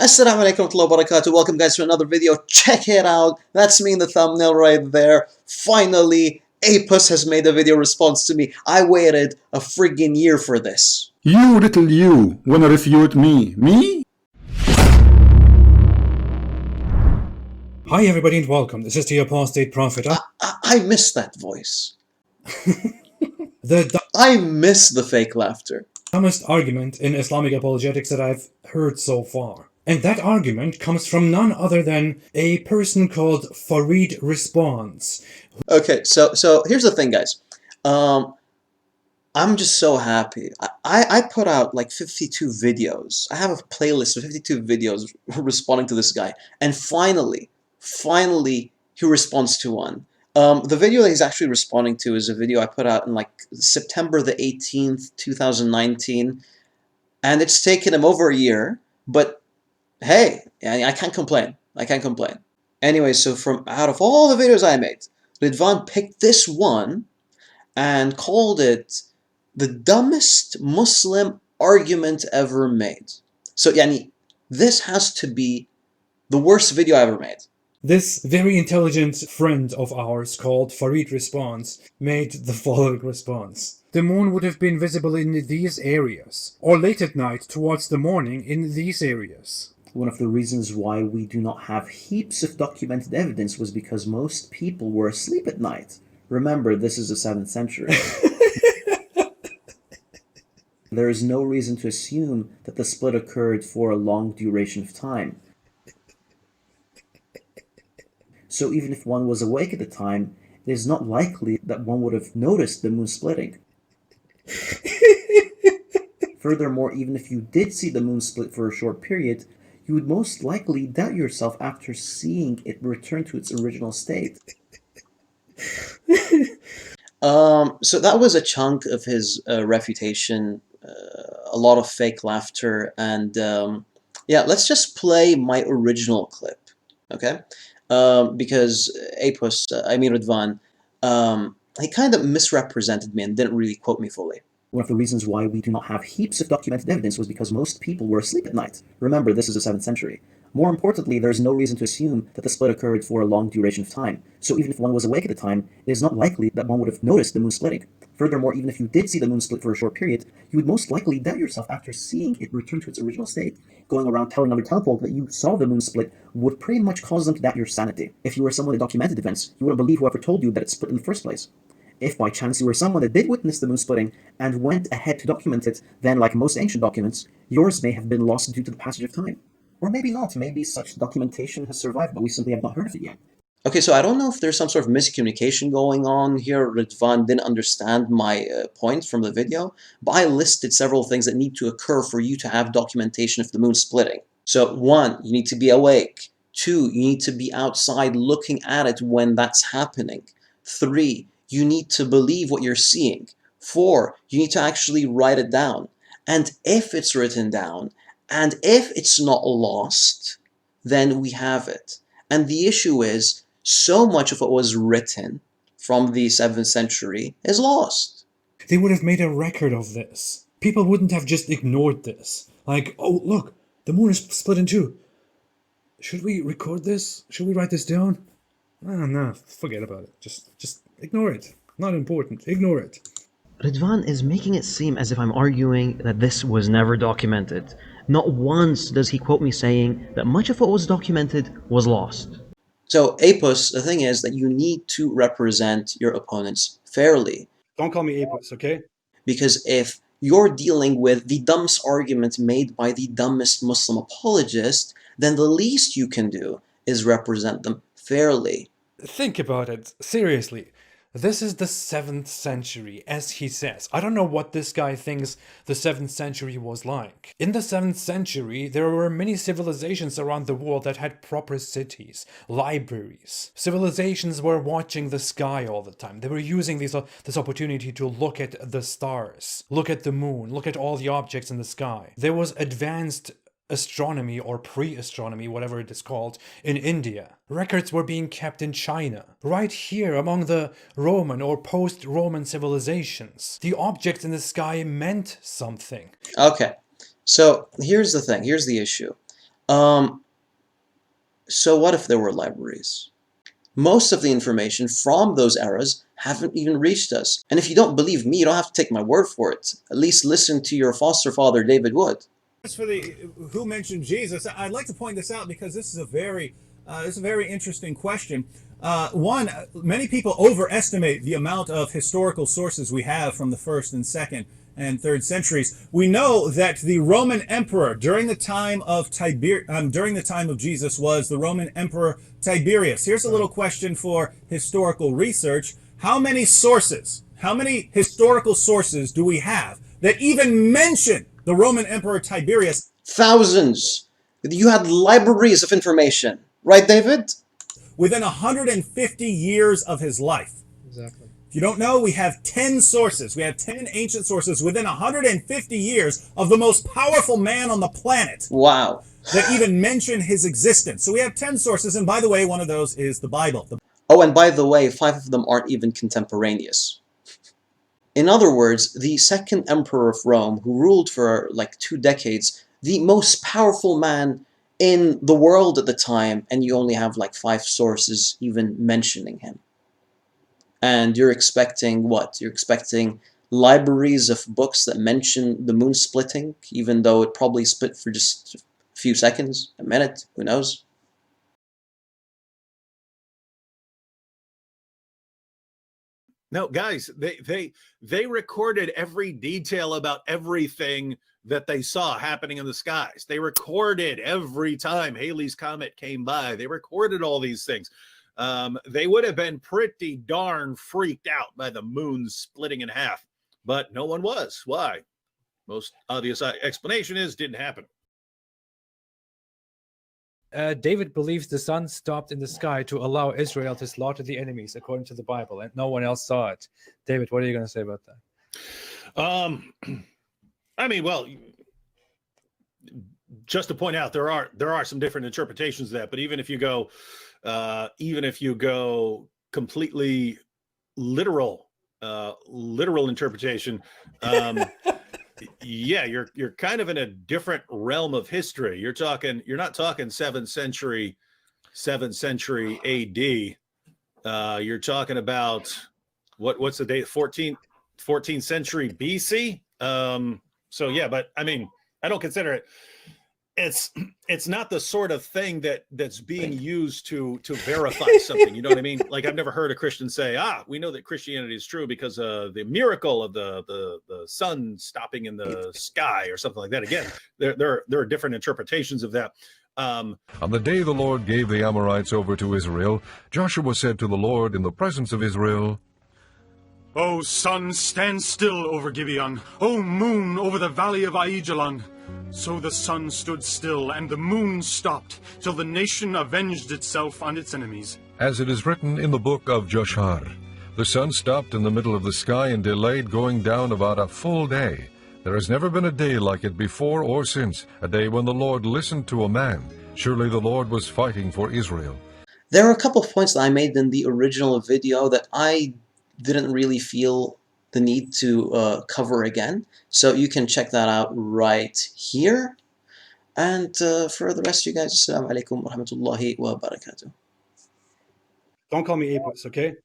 Assalamu alaikum wa rahmatullahi wa barakatuh. Welcome guys to another video. Check it out. That's me in the thumbnail right there. Finally, Apus has made a video response to me. I waited a friggin' year for this. You little you, wanna refute me? Me? Hi everybody and welcome. This is the Apostate Prophet. I miss that voice. The I miss the fake laughter. dumbest argument in Islamic apologetics that I've heard so far. And that argument comes from none other than a person called Farid Responds. Okay, so here's the thing, guys. I'm just so happy. I put out like 52 videos. I have a playlist of 52 videos responding to this guy. And finally, he responds to one. The video that he's actually responding to is a video I put out in like September the 18th, 2019. And it's taken him over a year, but hey, I can't complain. I can't complain. Anyway, so from out of all the videos I made, Ridvan picked this one and called it the dumbest Muslim argument ever made. So, yani, this has to be the worst video I ever made. This very intelligent friend of ours called Farid Responds made the following response. The moon would have been visible in these areas, or late at night towards the morning in these areas. One of the reasons why we do not have heaps of documented evidence was because most people were asleep at night. Remember, this is the 7th century. There is no reason to assume that the split occurred for a long duration of time. So even if one was awake at the time, it is not likely that one would have noticed the moon splitting. Furthermore, even if you did see the moon split for a short period, you would most likely doubt yourself after seeing it return to its original state. So that was a chunk of his refutation, a lot of fake laughter, and yeah, let's just play my original clip, okay? Because Ridvan, he kind of misrepresented me and didn't really quote me fully. One of the reasons why we do not have heaps of documented evidence was because most people were asleep at night. Remember, this is the 7th century. More importantly, there is no reason to assume that the split occurred for a long duration of time. So even if one was awake at the time, it is not likely that one would have noticed the moon splitting. Furthermore, even if you did see the moon split for a short period, you would most likely doubt yourself after seeing it return to its original state. Going around telling other townsfolk that you saw the moon split would pretty much cause them to doubt your sanity. If you were someone that documented events, you wouldn't believe whoever told you that it split in the first place. If by chance you were someone that did witness the moon splitting and went ahead to document it, then like most ancient documents, yours may have been lost due to the passage of time. Or maybe not, maybe such documentation has survived, but we simply have not heard of it yet. Okay, so I don't know if there's some sort of miscommunication going on here. Ridvan didn't understand my point from the video, but I listed several things that need to occur for you to have documentation of the moon splitting. So 1, you need to be awake. 2, you need to be outside looking at it when that's happening. 3, you need to believe what you're seeing. 4, you need to actually write it down. And if it's written down, and if it's not lost, then we have it. And the issue is, so much of what was written from the 7th century is lost. They would have made a record of this. People wouldn't have just ignored this. Like, oh look, the moon is split in two. Should we record this? Should we write this down? No, forget about it. Just ignore it. Not important. Ignore it. Ridvan is making it seem as if I'm arguing that this was never documented. Not once does he quote me saying that much of what was documented was lost. So, Apus, the thing is that you need to represent your opponents fairly. Don't call me Apus, okay? Because if you're dealing with the dumbest argument made by the dumbest Muslim apologist, then the least you can do is represent them fairly. Think about it. Seriously. This is the 7th century, as he says. I don't know what this guy thinks the 7th century was like. In the 7th century, there were many civilizations around the world that had proper cities, libraries. Civilizations were watching the sky all the time. They were using this opportunity to look at the stars, look at the moon, look at all the objects in the sky. There was advanced astronomy or pre-astronomy, whatever it is called, in India. Records were being kept in China. Right here among the Roman or post-Roman civilizations, the objects in the sky meant something. Okay, so here's the thing, here's the issue. So what if there were libraries? Most of the information from those eras haven't even reached us. And if you don't believe me, you don't have to take my word for it. At least listen to your foster father, David Wood. As for the who mentioned Jesus, I'd like to point this out because this is a very interesting question. One, many people overestimate the amount of historical sources we have from the 1st and 2nd and 3rd centuries. We know that the Roman emperor during the time of Jesus was the Roman emperor Tiberius. Here's a little question for historical research. How many historical sources do we have that even mention the Roman emperor Tiberius? Thousands. You had libraries of information. Right, David? Within 150 years of his life. Exactly. If you don't know, we have 10 sources. We have 10 ancient sources within 150 years of the most powerful man on the planet. Wow. That even mention his existence. So we have 10 sources, and by the way, one of those is the Bible. Oh, and by the way, 5 of them aren't even contemporaneous. In other words, the second emperor of Rome, who ruled for like 2 decades, the most powerful man in the world at the time, and you only have like 5 sources even mentioning him. And you're expecting what? You're expecting libraries of books that mention the moon splitting, even though it probably split for just a few seconds, a minute, who knows? No, guys, they recorded every detail about everything that they saw happening in the skies. They recorded every time Halley's Comet came by. They recorded all these things. They would have been pretty darn freaked out by the moon splitting in half, but no one was. Why? Most obvious explanation is didn't happen. David believes the sun stopped in the sky to allow Israel to slaughter the enemies, according to the Bible, and no one else saw it. David, what are you going to say about that? I mean, well, just to point out, there are some different interpretations of that. But even if you go completely literal interpretation, yeah, you're kind of in a different realm of history. You're not talking 7th century AD. You're talking about what's the date? 14th century BC. So yeah, but I mean, I don't consider it. It's not the sort of thing that's being used to verify something. You know what I mean? Like, I've never heard a Christian say, we know that Christianity is true because of the miracle of the sun stopping in the sky or something like that. Again, there are different interpretations of that. On the day the Lord gave the Amorites over to Israel, Joshua said to the Lord in the presence of Israel, O sun, stand still over Gibeon. O moon, over the valley of Aijalon. So the sun stood still, and the moon stopped, till the nation avenged itself on its enemies. as it is written in the book of Joshar. The sun stopped in the middle of the sky and delayed going down about a full day. There has never been a day like it before or since, a day when the Lord listened to a man. Surely the Lord was fighting for Israel. There are a couple of points that I made in the original video that I didn't really feel the need to cover again. So you can check that out right here. And for the rest of you guys, Assalamu alaikum wa rahmatullahi wa barakatuh. Don't call me Apis, okay?